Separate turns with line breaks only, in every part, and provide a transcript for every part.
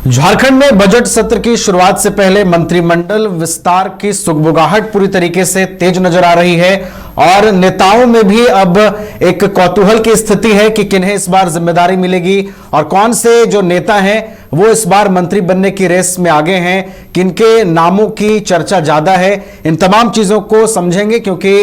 झारखंड में बजट सत्र की शुरुआत से पहले मंत्रिमंडल विस्तार की सुगबुगाहट पूरी तरीके से तेज नजर आ रही है और नेताओं में भी अब एक कौतूहल की स्थिति है कि किन्हें इस बार जिम्मेदारी मिलेगी और कौन से जो नेता हैं वो इस बार मंत्री बनने की रेस में आगे हैं, किनके नामों की चर्चा ज्यादा है। इन तमाम चीजों को समझेंगे क्योंकि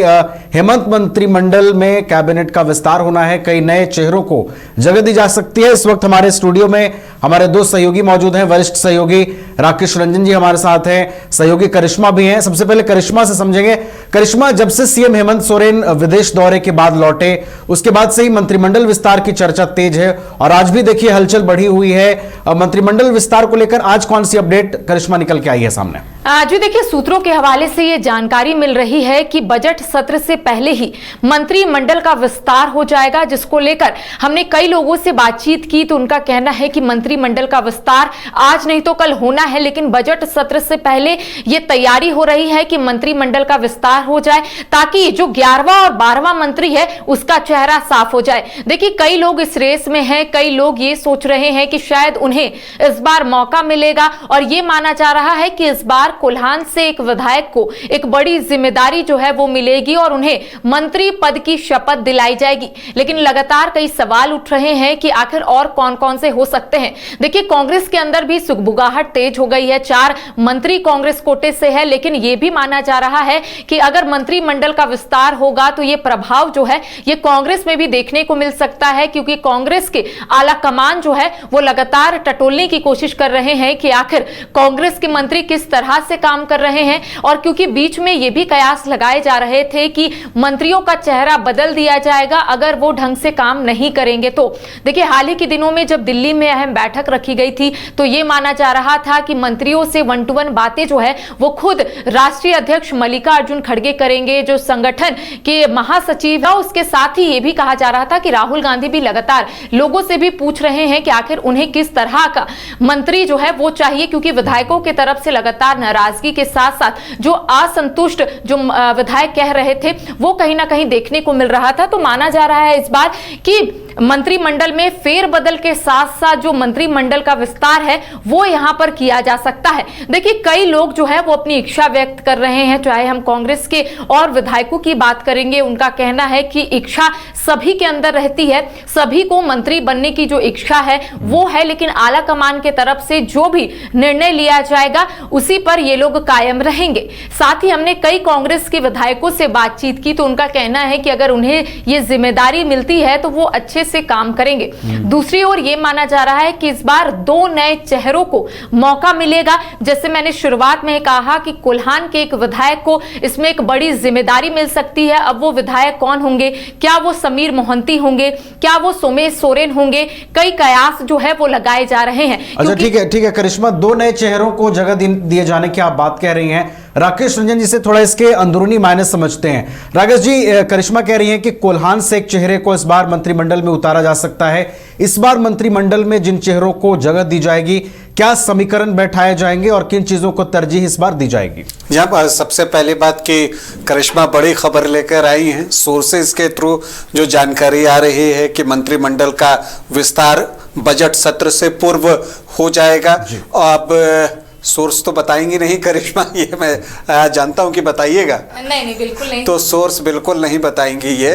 हेमंत मंत्रिमंडल में कैबिनेट का विस्तार होना है, कई नए चेहरों को जगह दी जा सकती है। इस वक्त हमारे स्टूडियो में हमारे दो सहयोगी मौजूद हैं। वरिष्ठ सहयोगी राकेश रंजन जी हमारे साथ हैं, सहयोगी करिश्मा भी हैं। सबसे पहले करिश्मा से समझेंगे। करिश्मा, जब से सीएम हेमंत सोरेन विदेश दौरे के बाद लौटे उसके बाद से ही मंत्रिमंडल विस्तार की चर्चा तेज है और आज भी देखिए हलचल बढ़ी हुई है। मंत्रिमंडल विस्तार को लेकर आज कौन सी अपडेट करिश्मा निकल के आई है सामने?
जी देखिए, सूत्रों के हवाले से ये जानकारी मिल रही है कि बजट सत्र से पहले ही मंत्रिमंडल का विस्तार हो जाएगा, जिसको लेकर हमने कई लोगों से बातचीत की तो उनका कहना है कि मंत्रिमंडल का विस्तार आज नहीं तो कल होना है, लेकिन बजट सत्र से पहले ये तैयारी हो रही है कि मंत्रिमंडल का विस्तार हो जाए ताकि जो 11वां और 12वां मंत्री है उसका चेहरा साफ हो जाए। देखिए, कई लोग इस रेस में हैं, कई लोग ये सोच रहे हैं कि शायद उन्हें इस बार मौका मिलेगा और ये माना जा रहा है कि इस बार कोल्हान से एक विधायक को एक बड़ी जिम्मेदारी जो है वो मिलेगी और उन्हें मंत्री पद की शपथ दिलाई जाएगी। लेकिन लगातार कई सवाल उठ रहे हैं कि आखिर और कौन कौन से हो सकते हैं। देखिए, कांग्रेस के अंदर भी सुगबुगाहट तेज हो गई है। 4 मंत्री कांग्रेस कोटे से है, लेकिन यह भी माना जा रहा है कि अगर मंत्रिमंडल का विस्तार होगा तो यह प्रभाव जो है ये कांग्रेस में भी देखने को मिल सकता है, क्योंकि कांग्रेस के आला कमान जो है वो लगातार टटोलने की कोशिश कर रहे हैं कि आखिर कांग्रेस के मंत्री किस तरह से काम कर रहे हैं। और क्योंकि बीच में ये भी कयास लगाए जा रहे थे कि मंत्रियों का चेहरा बदल दिया जाएगा अगर वो ढंग से काम नहीं करेंगे। तो देखिए, हाल ही के दिनों में जब दिल्ली में अहम बैठक रखी गई थी तो ये माना जा रहा था कि मंत्रियों से 1 to 1 बातें जो है वो खुद राष्ट्रीय अध्यक्ष मल्लिकार्जुन खड़गे करेंगे, जो संगठन के महासचिव है। उसके साथ ही ये भी कहा जा रहा था कि राहुल गांधी भी लगातार लोगों से भी पूछ रहे हैं कि आखिर उन्हें किस तरह का मंत्री जो है वो चाहिए, क्योंकि विधायकों की तरफ से लगातार नाराजगी के साथ साथ जो असंतुष्ट जो विधायक कह रहे थे वो कहीं ना कहीं देखने को मिल रहा था। तो माना जा रहा है इस बार कि मंत्रिमंडल में फेरबदल के साथ साथ जो मंत्रिमंडल का विस्तार है वो यहां पर किया जा सकता है। देखिए, कई लोग जो है वो अपनी इच्छा व्यक्त कर रहे हैं, चाहे हम कांग्रेस के और विधायकों की बात करेंगे। उनका कहना है कि इच्छा सभी के अंदर रहती है, सभी को मंत्री बनने की जो इच्छा है वो है, लेकिन आला कमान के तरफ से जो भी निर्णय लिया जाएगा उसी पर ये लोग कायम रहेंगे। साथ ही हमने कई कांग्रेस के विधायकों से बातचीत की तो उनका कहना है कि अगर उन्हें ये जिम्मेदारी मिलती है तो वो अच्छे से काम करेंगे। दूसरी ओर ये माना जा रहा है कि इस बार 2 नए चेहरों को मौका मिलेगा। जैसे मैंने शुरुआत में कहा कि कोल्हान के एक विधायक को इसमें एक बड़ी जिम्मेदारी मिल सकती है। अब वो विधायक कौन होंगे? क्या वो समीर मोहंती होंगे? क्या वो सोमेश सोरेन होंगे? कई कयास जो है वो लगाए जा रहे हैं।
अच्छा, ठीक है करिश्मा, 2 नए चेहरों को जगह दिए जाने की आप बात कह रही हैं। राकेश रंजन जी से थोड़ा इसके अंदरूनी मायने समझते हैं। राकेश जी, करिश्मा कह रही हैं कि कोल्हान से एक चेहरे को इस बार मंत्रिमंडल में उतारा जा सकता है। इस बार मंत्रिमंडल में जिन चेहरों को जगह दी जाएगी, क्या समीकरण बैठाए जाएंगे और किन चीजों को तरजीह इस बार दी जाएगी?
यहाँ सबसे पहली बात कि करिश्मा बड़ी खबर लेकर आई हैं। सोर्सेज के थ्रू जो जानकारी आ रही है कि मंत्रिमंडल का विस्तार बजट सत्र से पूर्व हो जाएगा। अब सोर्स तो बताएंगी नहीं करिश्मा, ये मैं जानता हूं कि बताइएगा।
नहीं बिल्कुल नहीं।
तो सोर्स बिल्कुल नहीं बताएंगी ये,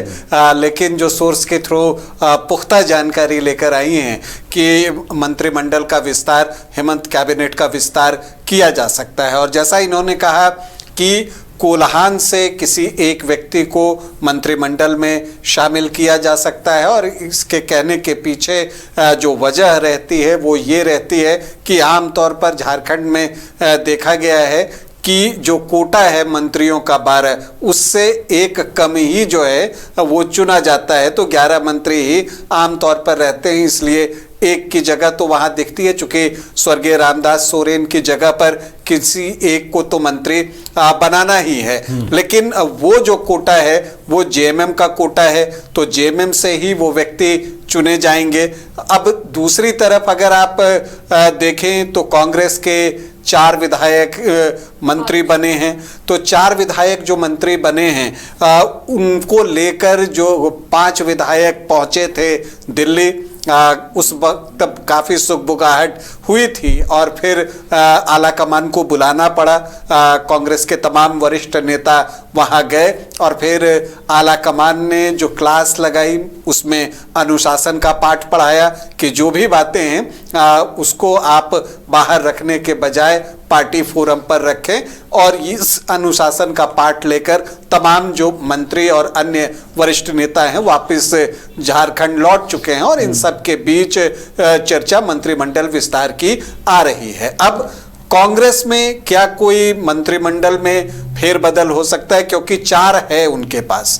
लेकिन जो सोर्स के थ्रू पुख्ता जानकारी लेकर आई हैं कि मंत्रिमंडल का विस्तार, हेमंत कैबिनेट का विस्तार किया जा सकता है। और जैसा इन्होंने कहा कि कोल्हान से किसी एक व्यक्ति को मंत्रिमंडल में शामिल किया जा सकता है और इसके कहने के पीछे जो वजह रहती है वो ये रहती है कि आमतौर पर झारखंड में देखा गया है कि जो कोटा है मंत्रियों का 12 उससे एक कम ही जो है वो चुना जाता है। तो 11 मंत्री ही आमतौर पर रहते हैं, इसलिए एक की जगह तो वहां दिखती है। चूंकि स्वर्गीय रामदास सोरेन की जगह पर किसी एक को तो मंत्री बनाना ही है, लेकिन वो जो कोटा है वो जेएमएम का कोटा है, तो जेएमएम से ही वो व्यक्ति चुने जाएंगे। अब दूसरी तरफ अगर आप देखें तो कांग्रेस के 4 विधायक मंत्री बने हैं, तो 4 विधायक जो मंत्री बने हैं उनको लेकर जो 5 विधायक पहुंचे थे दिल्ली, उस वक्त तब काफ़ी सुगबुगाहट हुई थी और फिर आला कमान को बुलाना पड़ा। कांग्रेस के तमाम वरिष्ठ नेता वहाँ गए और फिर आला कमान ने जो क्लास लगाई उसमें अनुशासन का पाठ पढ़ाया कि जो भी बातें हैं उसको आप बाहर रखने के बजाय पार्टी फोरम पर रखें, और इस अनुशासन का पाठ लेकर तमाम जो मंत्री और अन्य वरिष्ठ नेता हैं वापस झारखंड लौट चुके हैं और इन सब के बीच चर्चा मंत्रिमंडल विस्तार की आ रही है। अब कांग्रेस में क्या कोई मंत्रिमंडल में फेरबदल हो सकता है, क्योंकि 4 है उनके पास।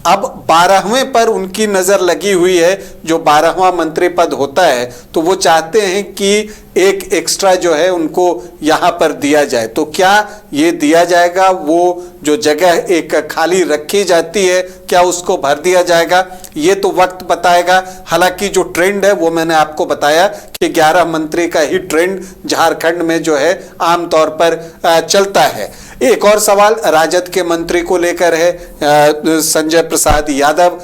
अब 12वें पर उनकी नजर लगी हुई है। जो 12वां मंत्री पद होता है तो वो चाहते हैं कि एक एक्स्ट्रा जो है उनको यहां पर दिया जाए। तो क्या ये दिया जाएगा? वो जो जगह एक खाली रखी जाती है क्या उसको भर दिया जाएगा? ये तो वक्त बताएगा। हालांकि जो ट्रेंड है वो मैंने आपको बताया कि 11 मंत्री का ही ट्रेंड झारखंड में जो है आमतौर पर चलता है। एक और सवाल राजद के मंत्री को लेकर है, संजय प्रसाद यादव,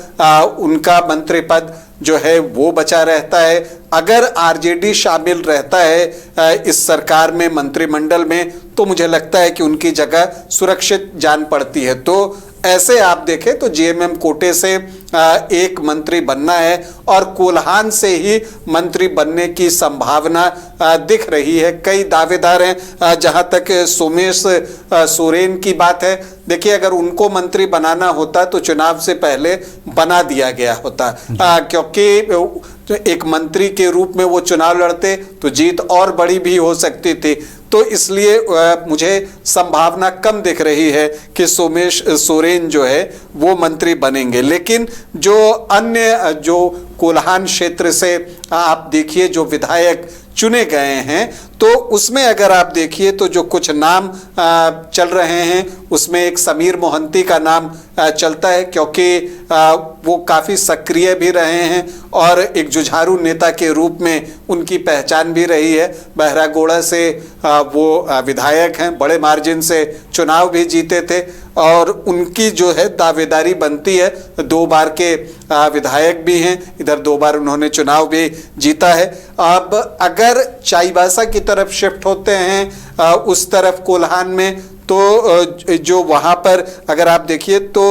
उनका मंत्री पद जो है वो बचा रहता है। अगर आरजेडी शामिल रहता है इस सरकार में, मंत्रिमंडल में, तो मुझे लगता है कि उनकी जगह सुरक्षित जान पड़ती है। तो ऐसे आप देखें तो जेएमएम कोटे से एक मंत्री बनना है और कोल्हान से ही मंत्री बनने की संभावना दिख रही है। कई दावेदार हैं। जहां तक सोमेश सोरेन की बात है, देखिए अगर उनको मंत्री बनाना होता तो चुनाव से पहले बना दिया गया होता, क्योंकि एक मंत्री के रूप में वो चुनाव लड़ते तो जीत और बड़ी भी हो सकती थी। तो इसलिए मुझे संभावना कम दिख रही है कि सोमेश सोरेन जो है वो मंत्री बनेंगे। लेकिन जो अन्य जो कोल्हान क्षेत्र से आप देखिए जो विधायक चुने गए हैं तो उसमें अगर आप देखिए तो जो कुछ नाम चल रहे हैं उसमें एक समीर मोहंती का नाम चलता है, क्योंकि वो काफ़ी सक्रिय भी रहे हैं और एक जुझारू नेता के रूप में उनकी पहचान भी रही है। बहरागोड़ा से वो विधायक हैं, बड़े मार्जिन से चुनाव भी जीते थे और उनकी जो है दावेदारी बनती है। 2 बार के विधायक भी हैं, इधर 2 बार उन्होंने चुनाव भी जीता है। अब अगर चाईबासा की तरफ शिफ्ट होते हैं उस तरफ कोल्हान में, तो जो वहाँ पर अगर आप देखिए तो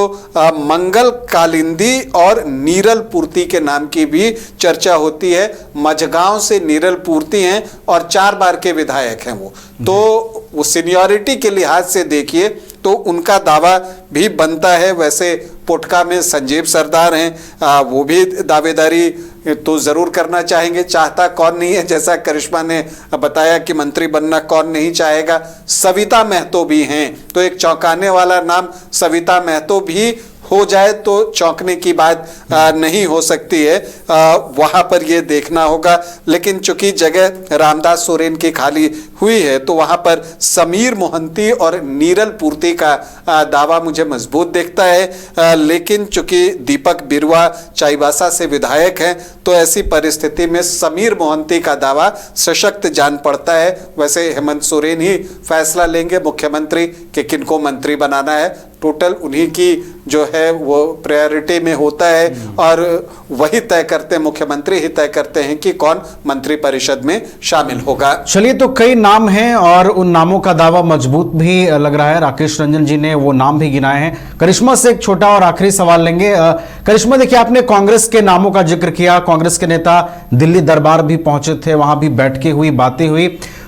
मंगल कालिंदी और नीरल पूर्ति के नाम की भी चर्चा होती है। मझगांव से नीरल पूर्ति हैं और 4 बार के विधायक हैं वो। तो वो सीनियरिटी के लिहाज से देखिए तो उनका दावा भी बनता है। वैसे पोटका में संजीव सरदार हैं, वो भी दावेदारी तो ज़रूर करना चाहेंगे। चाहता कौन नहीं है, जैसा करिश्मा ने बताया कि मंत्री बनना कौन नहीं चाहेगा। सविता महतो भी हैं, तो एक चौंकाने वाला नाम सविता महतो भी हो जाए तो चौंकने की बात नहीं हो सकती है। वहाँ पर ये देखना होगा। लेकिन चूंकि जगह रामदास सोरेन की खाली हुई है तो वहाँ पर समीर मोहंती और नीरल पूर्ति का दावा मुझे मजबूत दिखता है। लेकिन चूंकि दीपक बिरुआ चाईबासा से विधायक हैं तो ऐसी परिस्थिति में समीर मोहंती का दावा सशक्त जान पड़ता है। वैसे हेमंत सोरेन ही फैसला लेंगे मुख्यमंत्री कि किनको मंत्री बनाना है। टोटल उन्हीं की जो है वो प्रायोरिटी में होता है और वही तय करते हैं, मुख्यमंत्री ही तय करते हैं कि कौन मंत्री परिषद में शामिल होगा।
चलिए, तो कई नाम हैं और उन नामों का दावा मजबूत भी लग रहा है। राकेश रंजन जी ने वो नाम भी गिनाए हैं। करिश्मा से एक छोटा और आखिरी सवाल लेंगे। करिश्मा, देखिए आपने कांग्रेस के नामों का जिक्र किया। कांग्रेस के नेता दिल्ली दरबार भी पहुंचे थे, वहां भी बैठकें हुई, बातें हुई।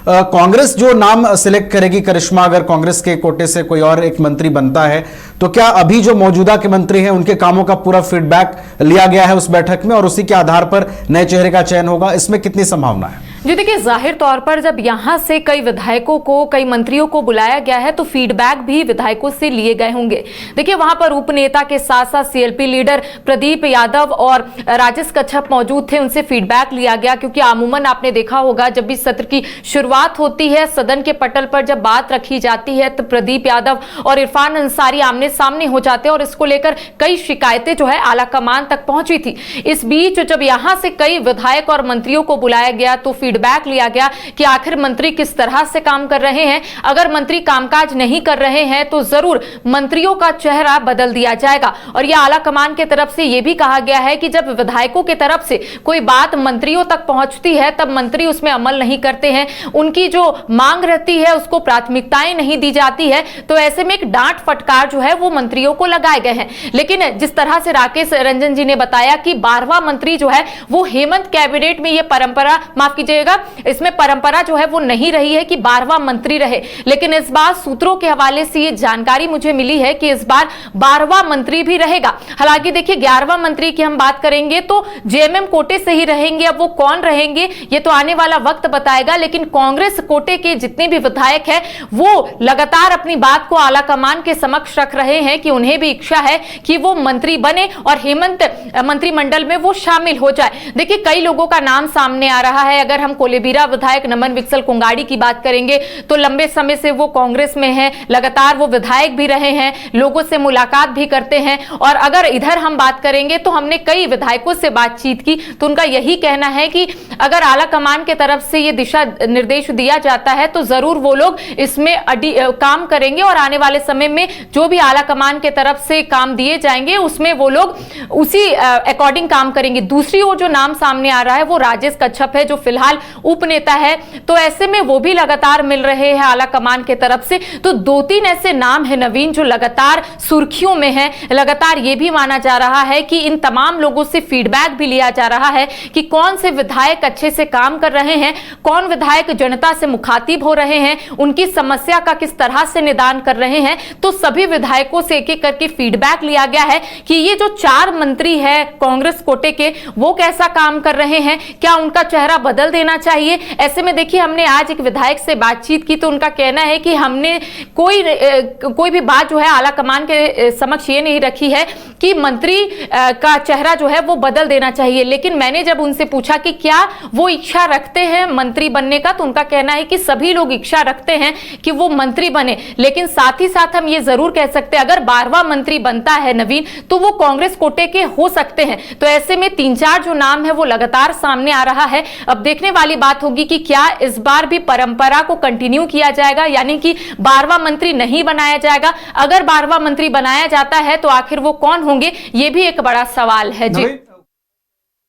कांग्रेस जो नाम सिलेक्ट करेगी, करिश्मा, अगर कांग्रेस के कोटे से कोई और एक मंत्री बनता है तो क्या अभी जो मौजूदा के मंत्री हैं उनके कामों का पूरा फीडबैक लिया गया है उस बैठक में और उसी के आधार पर नए चेहरे का चयन होगा? इसमें कितनी संभावना है?
जी देखिए, जाहिर तौर पर जब यहां से कई विधायकों को, कई मंत्रियों को बुलाया गया है तो फीडबैक भी विधायकों से लिए गए होंगे। देखिए, वहां पर उपनेता के साथ साथ सीएलपी लीडर प्रदीप यादव और राजेश कच्छप मौजूद थे, उनसे फीडबैक लिया गया। क्योंकि अमूमन आपने देखा होगा जब भी सत्र की शुरुआत होती है, सदन के पटल पर जब बात रखी जाती है तो प्रदीप यादव और इरफान अंसारी आमने सामने हो जाते हैं और इसको लेकर कई शिकायतें जो है आला कमान तक पहुंची थी। इस बीच जब यहां से कई विधायक और मंत्रियों को बुलाया गया तो फीडबैक लिया गया कि आखिर मंत्री किस तरह से काम कर रहे हैं। अगर मंत्री कामकाज नहीं कर रहे हैं तो जरूर मंत्रियों का चेहरा बदल दिया जाएगा। और यह आला कमान के तरफ से यह भी कहा गया है कि जब विधायकों की तरफ से कोई बात मंत्रियों तक पहुंचती है तब मंत्री उसमें अमल नहीं करते हैं, उनकी जो मांग रहती है उसको प्राथमिकताएं नहीं दी जाती है, तो ऐसे में एक डांट फटकार जो है वो मंत्रियों को लगाए गए हैं। लेकिन जिस तरह से राकेश रंजन जी ने बताया कि 12वां मंत्री जो है वो हेमंत कैबिनेट में ये परंपरा, माफ कीजिएगा, इसमें परंपरा जो है वो नहीं रही है कि 12वां मंत्री रहे, लेकिन इस बार सूत्रों के हवाले से ये जानकारी मुझे मिली है कि इस बार 12वां मंत्री भी रहेगा। हालांकि देखिए 11वां मंत्री की हम बात करेंगे तो जेएमएम कोटे से ही रहेंगे, अब वो कौन रहेंगे ये तो आने वाला वक्त बताएगा। लेकिन कांग्रेस कोटे के जितने भी विधायक हैं वो लगातार अपनी बात को आला कमान के समक्ष रख रहे हैं कि उन्हें भी इच्छा है कि वो मंत्री बने और हेमंत मंत्रिमंडल में वो शामिल हो जाए। देखिए कई लोगों का नाम सामने आ रहा है। अगर हम कोलेबिरा विधायक नमन विक्सल कुंगाड़ी की बात करेंगे तो लंबे समय से वो कांग्रेस में है, लगातार वो विधायक भी रहे हैं, लोगों से मुलाकात भी करते हैं। और अगर इधर हम बात करेंगे तो हमने कई विधायकों से बातचीत की तो उनका यही कहना है कि अगर आला कमान के तरफ से ये दिशा निर्देश दिया जाता है तो जरूर वो लोग इसमें काम करेंगे और आने वाले समय में जो भी आला कमान के तरफ से काम दिए जाएंगे उसमें वो लोग उसी अकॉर्डिंग काम करेंगे। दूसरी ओर जो नाम सामने आ रहा है वो राजेश कच्छप है जो फिलहाल उपनेता है, तो ऐसे में वो भी लगातार मिल रहे हैं आला कमान के तरफ से। तो 2-3 ऐसे नाम है नवीन जो लगातार सुर्खियों में है। लगातार ये भी माना जा रहा है कि इन तमाम लोगों से फीडबैक भी लिया जा रहा है कि कौन से विधायक अच्छे से काम कर रहे हैं, कौन विधायक जनता से मुखातिब हो रहे हैं, उनकी समस्या का किस तरह से निदान कर रहे हैं। तो सभी विधायकों से एक एक करके फीडबैक लिया गया है कि ये जो 4 मंत्री है कांग्रेस कोटे के वो कैसा काम कर रहे हैं, क्या उनका चेहरा बदल देना चाहिए। ऐसे में देखिए हमने आज एक विधायक से बातचीत की तो उनका कहना है कि हमने कोई भी बात जो है आला कमान के समक्ष ये नहीं रखी है कि मंत्री का चेहरा जो है वो बदल देना चाहिए। लेकिन मैंने जब उनसे पूछा कि क्या वो इच्छा रखते हैं मंत्री बनने का तो उनका कहना है कि सभी लोग इच्छा रखते हैं कि वो मंत्री बने, लेकिन साथ ही साथ हम ये जरूर कह सकते हैं अगर 12वां मंत्री बनता है नवीन तो वो कांग्रेस कोटे के हो सकते हैं। तो ऐसे में 3-4 जो नाम है वो लगातार सामने आ रहा है। अब देखने वाली बात होगी कि क्या इस बार भी परंपरा को कंटिन्यू किया जाएगा, यानी कि 12वां मंत्री नहीं बनाया जाएगा। अगर 12वां मंत्री बनाया जाता है तो आखिर वो कौन होंगे ये भी एक बड़ा सवाल है। जी,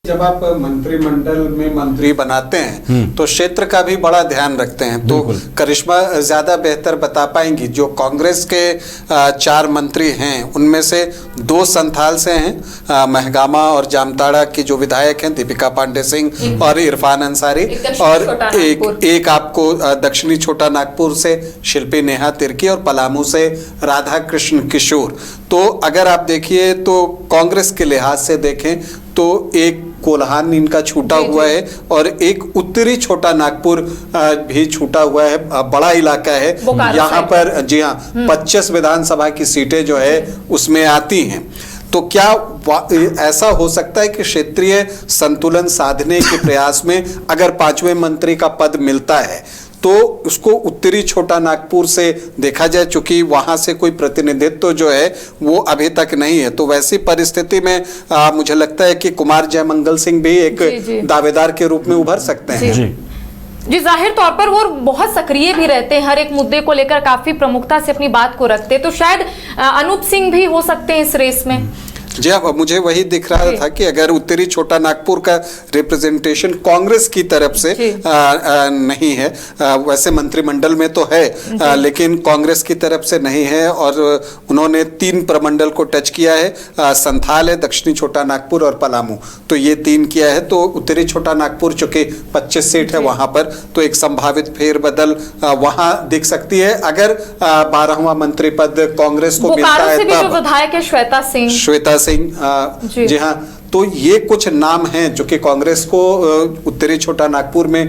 जब आप मंत्रिमंडल में मंत्री बनाते हैं तो क्षेत्र का भी बड़ा ध्यान रखते हैं, तो करिश्मा ज्यादा बेहतर बता पाएंगी। जो कांग्रेस के 4 मंत्री हैं उनमें से 2 संथाल से हैं, महगामा और जामताड़ा की जो विधायक हैं दीपिका पांडे सिंह और इरफान अंसारी, और एक आपको दक्षिणी छोटा नागपुर से शिल्पी नेहा तिर्की और पलामू से राधा कृष्ण किशोर। तो अगर आप देखिए तो कांग्रेस के लिहाज से देखें तो एक कोल्हान इनका छूटा हुआ है और एक उत्तरी छोटा नागपुर भी छूटा हुआ है, बड़ा इलाका है यहाँ पर। जी हाँ, 25 विधानसभा की सीटें जो है उसमें आती हैं। तो क्या ऐसा हो सकता है कि क्षेत्रीय संतुलन साधने के प्रयास में अगर 5वें मंत्री का पद मिलता है तो उसको उत्तरी छोटा नागपुर से देखा जाए, चूंकि वहां से कोई प्रतिनिधित्व जो है वो अभी तक नहीं है, तो वैसी परिस्थिति में मुझे लगता है कि कुमार जयमंगल सिंह भी एक दावेदार के रूप में उभर सकते हैं।
जी, जाहिर तौर पर वो बहुत सक्रिय भी रहते हैं, हर एक मुद्दे को लेकर काफी प्रमुखता से अपनी बात को रखते हैं, तो शायद अनूप सिंह भी हो सकते हैं इस रेस में।
जी हाँ, मुझे वही दिख रहा था कि अगर उत्तरी छोटा नागपुर का रिप्रेजेंटेशन कांग्रेस की तरफ से नहीं है, वैसे मंत्रिमंडल में तो है लेकिन कांग्रेस की तरफ से नहीं है, और उन्होंने 3 प्रमंडल को टच किया है, संथाल है, दक्षिणी छोटा नागपुर और पलामू, तो ये 3 किया है। तो उत्तरी छोटा नागपुर चूंकि 25 सीट है वहां पर, तो एक संभावित फेरबदल वहां दिख सकती है अगर 12वां मंत्री पद कांग्रेस को मिलता है तब।
विधायक है श्वेता सिंह
जी हाँ, तो ये कुछ नाम हैं जो कि कांग्रेस को उत्तरी छोटा नागपुर में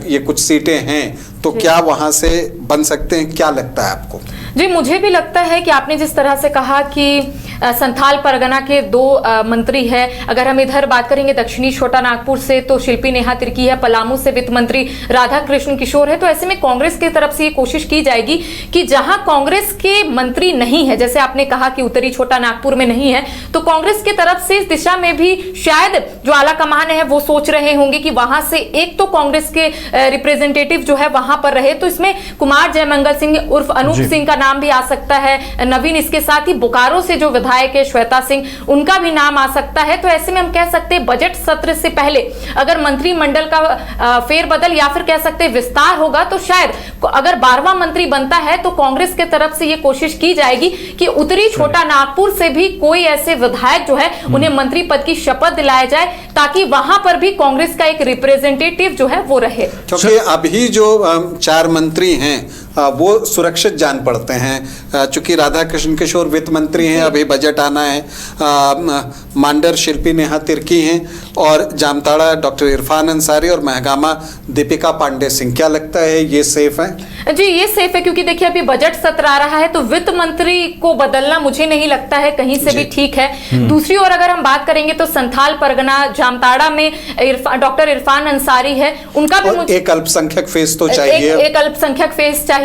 ये कुछ सीटें हैं, तो क्या वहां से बन सकते हैं, क्या लगता है आपको?
जी, मुझे भी लगता है कि आपने जिस तरह से कहा कि संथाल परगना के 2 मंत्री है। अगर हम इधर बात करेंगे दक्षिणी छोटा नागपुर से तो शिल्पी नेहा तिर्की है, पलामू से वित्त मंत्री राधा कृष्ण किशोर है। तो ऐसे में कांग्रेस की तरफ से ये कोशिश की जाएगी कि जहां कांग्रेस के मंत्री नहीं है, जैसे आपने कहा कि उत्तरी छोटा नागपुर में नहीं है, तो कांग्रेस की तरफ से इस दिशा में भी शायद जो आला कमान है वो सोच रहे होंगे कि वहां से एक तो कांग्रेस के रिप्रेजेंटेटिव जो है वहां पर रहे। तो इसमें कुमार जयमंगल सिंह उर्फ अनूप सिंह का नाम भी आ सकता है, नवीन, इसके साथ ही बोकारो से जो विधायक है श्वेता सिंह, उनका भी नाम आ सकता है। तो ऐसे में हम कह सकते हैं बजट सत्र से पहले अगर मंत्रिमंडल का फेरबदल या फिर कह सकते हैं विस्तार होगा तो शायद अगर 12वां मंत्री बनता है तो कांग्रेस के तरफ से यह कोशिश की जाएगी कि उत्तरी छोटा नागपुर से भी कोई ऐसे विधायक जो है उन्हें मंत्री पद की शपथ दिलाया जाए, ताकि वहां पर भी कांग्रेस का एक रिप्रेजेंटेटिव जो है वो रहे।
क्योंकि अभी जो 4 मंत्री हैं वो सुरक्षित जान पड़ते हैं, चूंकि राधा कृष्ण किशोर वित्त मंत्री हैं, अभी बजट आना है, मांडर शिल्पी नेहा तिर्की हैं और जामताड़ा डॉक्टर इरफान अंसारी और महगामा दीपिका पांडे सिंह। क्या लगता है ये सेफ है?
जी ये सेफ है, क्योंकि देखिए अभी बजट सत्र आ रहा है तो वित्त मंत्री को बदलना मुझे नहीं लगता है कहीं से भी ठीक है। दूसरी ओर अगर हम बात करेंगे तो संथाल परगना जामताड़ा में डॉक्टर इरफान अंसारी है, उनका भी मुझे एक
अल्पसंख्यक फेस तो चाहिए,
एक अल्पसंख्यक फेस चाहिए।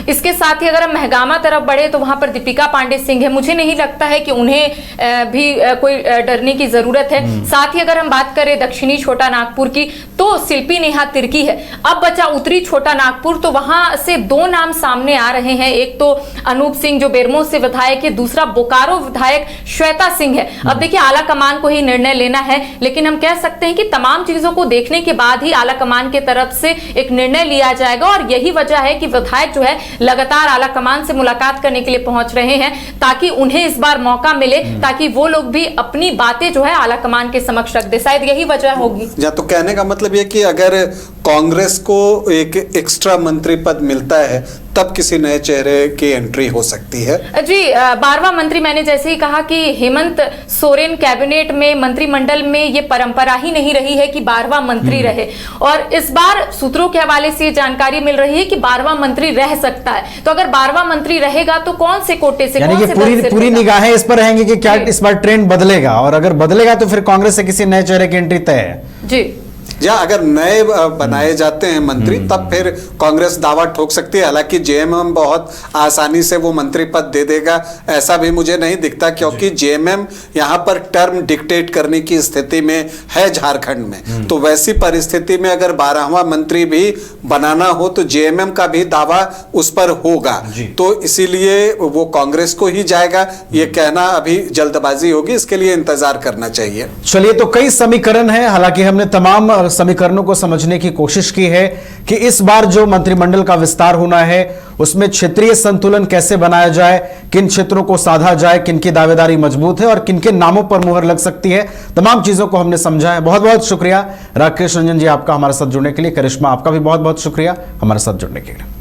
इसके साथ ही अगर हम महगामा तरफ बढ़े तो वहां पर दीपिका पांडे सिंह है, मुझे नहीं लगता है कि उन्हें भी कोई डरने की जरूरत है। साथ ही अगर हम बात करें दक्षिणी छोटा नागपुर की तो शिल्पी नेहा तिर्की है। अब बचा उत्तरी छोटा नागपुर, तो वहां से 2 नाम सामने आ रहे हैं, एक तो अनूप सिंह जो बेरमो से विधायक है, दूसरा बोकारो विधायक श्वेता सिंह है। अब देखिए आला कमान को ही निर्णय लेना है, लेकिन हम कह सकते हैं कि तमाम चीजों को देखने के बाद ही आला कमान के तरफ से एक निर्णय लिया जाएगा और यही वजह है कि विधायक जो है लगातार आला कमान से मुलाकात करने के लिए पहुंच रहे हैं, ताकि उन्हें इस बार मौका मिले, ताकि वो लोग भी अपनी बातें जो है आला कमान के समक्ष रख दे। शायद यही वजह होगी।
या तो कहने का मतलब ये कि अगर कांग्रेस को एक एक्स्ट्रा मंत्री पद मिलता है तब किसी नए चेहरे की एंट्री हो सकती है।
जी 12वां मंत्री, मैंने जैसे ही कहा कि हेमंत सोरेन कैबिनेट में मंत्रिमंडल में ये परंपरा ही नहीं रही है कि 12वां मंत्री रहे, और इस बार सूत्रों के हवाले से ये जानकारी मिल रही है कि 12वां मंत्री रह सकता है। तो अगर 12वां मंत्री रहेगा तो कौन से कोटे से,
यानी कि पूरी निगाहें इस पर रहेंगी कि क्या इस बार ट्रेंड बदलेगा, और अगर बदलेगा तो फिर कांग्रेस से किसी नए चेहरे की एंट्री तय है।
जी
या अगर नए बनाए जाते हैं मंत्री तब फिर कांग्रेस दावा ठोक सकती है। हालांकि जेएमएम बहुत आसानी से वो मंत्री पद दे देगा ऐसा भी मुझे नहीं दिखता, क्योंकि जेएमएम यहाँ पर टर्म डिक्टेट करने की स्थिति में है झारखंड में। तो वैसी परिस्थिति में अगर 12वां मंत्री भी बनाना हो तो जेएमएम का भी दावा उस पर होगा, तो इसीलिए वो कांग्रेस को ही जाएगा। ये कहना अभी जल्दबाजी होगी, इसके लिए इंतजार करना चाहिए।
चलिए, तो कई समीकरण हैं, हालांकि हमने तमाम समीकरणों को समझने की कोशिश की है कि इस बार जो मंत्रिमंडल का विस्तार होना है उसमें क्षेत्रीय संतुलन कैसे बनाया जाए, किन क्षेत्रों को साधा जाए, किन की दावेदारी मजबूत है और किन के नामों पर मुहर लग सकती है। तमाम चीजों को हमने समझा है। बहुत बहुत शुक्रिया राकेश रंजन जी आपका हमारे साथ जुड़ने के लिए। करिश्मा आपका भी बहुत बहुत शुक्रिया हमारे साथ जुड़ने के लिए।